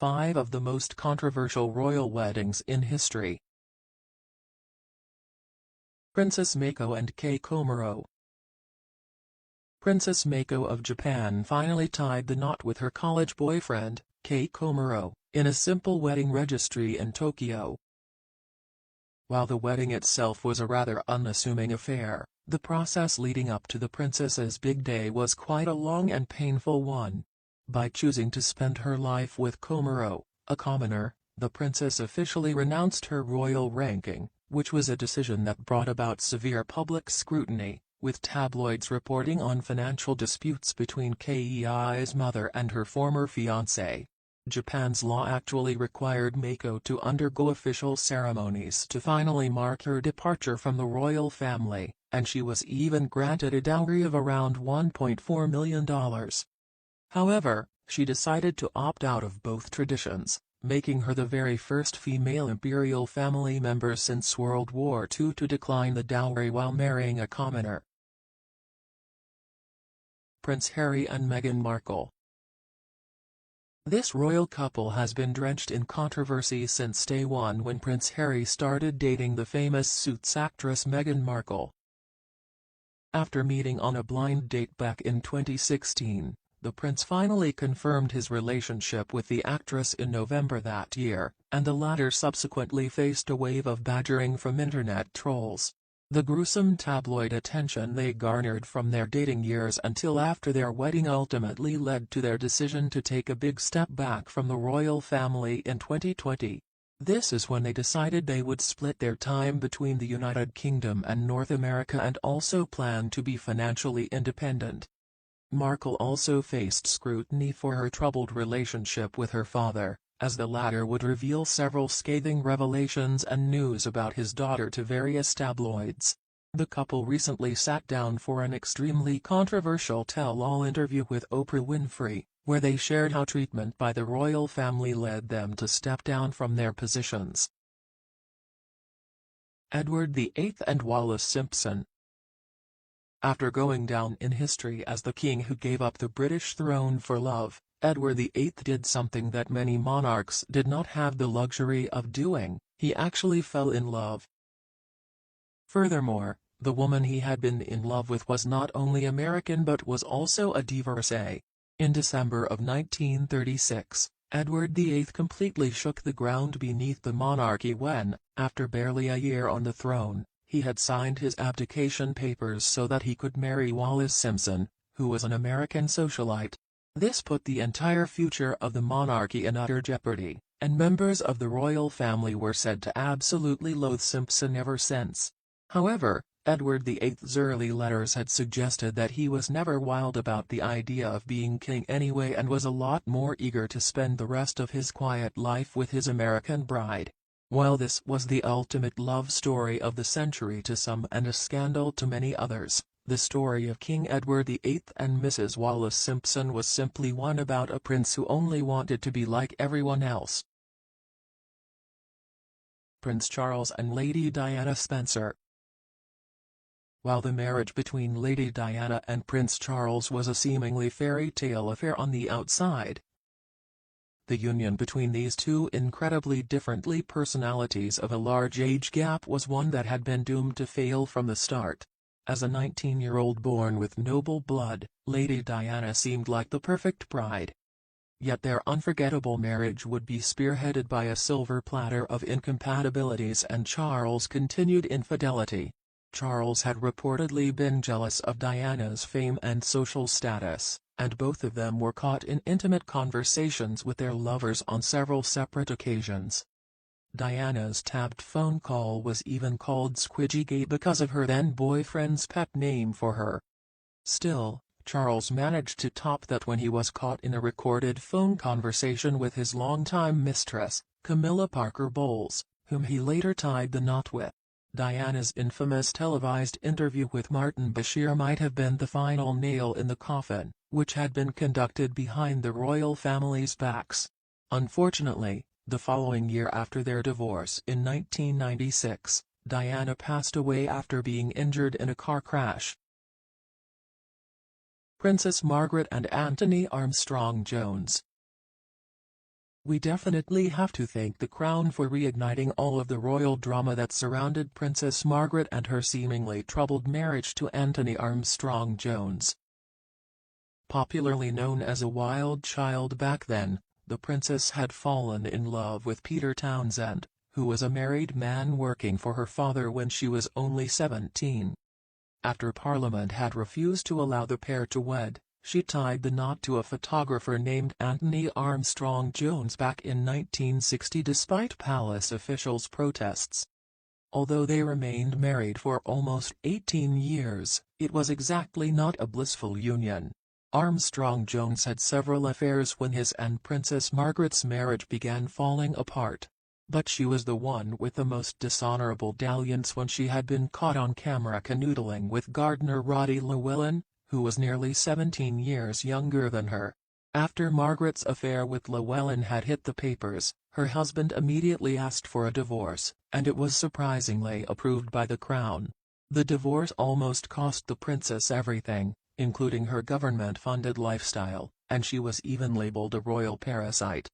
5 of the most controversial royal weddings in history. Princess Mako and Kei Komuro. Princess Mako of Japan finally tied the knot with her college boyfriend, Kei Komuro, in a simple wedding registry in Tokyo. While the wedding itself was a rather unassuming affair, the process leading up to the princess's big day was quite a long and painful one. By choosing to spend her life with Komuro, a commoner, the princess officially renounced her royal ranking, which was a decision that brought about severe public scrutiny, with tabloids reporting on financial disputes between Kei's mother and her former fiancé. Japan's law actually required Mako to undergo official ceremonies to finally mark her departure from the royal family, and she was even granted a dowry of around $1.4 million. However, she decided to opt out of both traditions, making her the very first female imperial family member since World War II to decline the dowry while marrying a commoner. Prince Harry and Meghan Markle. This royal couple has been drenched in controversy since day one when Prince Harry started dating the famous Suits actress Meghan Markle. After meeting on a blind date back in 2016, the prince finally confirmed his relationship with the actress in November that year, and the latter subsequently faced a wave of badgering from internet trolls. The gruesome tabloid attention they garnered from their dating years until after their wedding ultimately led to their decision to take a big step back from the royal family in 2020. This is when they decided they would split their time between the United Kingdom and North America and also plan to be financially independent. Markle also faced scrutiny for her troubled relationship with her father, as the latter would reveal several scathing revelations and news about his daughter to various tabloids. The couple recently sat down for an extremely controversial tell-all interview with Oprah Winfrey, where they shared how treatment by the royal family led them to step down from their positions. Edward VIII and Wallis Simpson. After going down in history as the king who gave up the British throne for love, Edward VIII did something that many monarchs did not have the luxury of doing: he actually fell in love. Furthermore, the woman he had been in love with was not only American but was also a divorcee. In December of 1936, Edward VIII completely shook the ground beneath the monarchy when, after barely a year on the throne, he had signed his abdication papers so that he could marry Wallis Simpson, who was an American socialite. This put the entire future of the monarchy in utter jeopardy, and members of the royal family were said to absolutely loathe Simpson ever since. However, Edward VIII's early letters had suggested that he was never wild about the idea of being king anyway and was a lot more eager to spend the rest of his quiet life with his American bride. While this was the ultimate love story of the century to some and a scandal to many others, the story of King Edward VIII and Mrs. Wallis Simpson was simply one about a prince who only wanted to be like everyone else. Prince Charles and Lady Diana Spencer. While the marriage between Lady Diana and Prince Charles was a seemingly fairy tale affair on the outside, the union between these two incredibly differently personalities of a large age gap was one that had been doomed to fail from the start. As a 19-year-old born with noble blood, Lady Diana seemed like the perfect bride. Yet their unforgettable marriage would be spearheaded by a silver platter of incompatibilities and Charles' continued infidelity. Charles had reportedly been jealous of Diana's fame and social status, and both of them were caught in intimate conversations with their lovers on several separate occasions. Diana's tapped phone call was even called Squidgygate because of her then-boyfriend's pet name for her. Still, Charles managed to top that when he was caught in a recorded phone conversation with his longtime mistress, Camilla Parker Bowles, whom he later tied the knot with. Diana's infamous televised interview with Martin Bashir might have been the final nail in the coffin, which had been conducted behind the royal family's backs. Unfortunately, the following year after their divorce in 1996, Diana passed away after being injured in a car crash. Princess Margaret and Anthony Armstrong-Jones. We definitely have to thank the Crown for reigniting all of the royal drama that surrounded Princess Margaret and her seemingly troubled marriage to Anthony Armstrong-Jones. Popularly known as a wild child back then, the princess had fallen in love with Peter Townsend, who was a married man working for her father when she was only 17. After Parliament had refused to allow the pair to wed, she tied the knot to a photographer named Anthony Armstrong-Jones back in 1960 despite palace officials' protests. Although they remained married for almost 18 years, it was exactly not a blissful union. Armstrong-Jones had several affairs when his and Princess Margaret's marriage began falling apart. But she was the one with the most dishonorable dalliance when she had been caught on camera canoodling with gardener Roddy Llewellyn, who was nearly 17 years younger than her. After Margaret's affair with Llewellyn had hit the papers, her husband immediately asked for a divorce, and it was surprisingly approved by the Crown. The divorce almost cost the princess everything, including her government-funded lifestyle, and she was even labeled a royal parasite.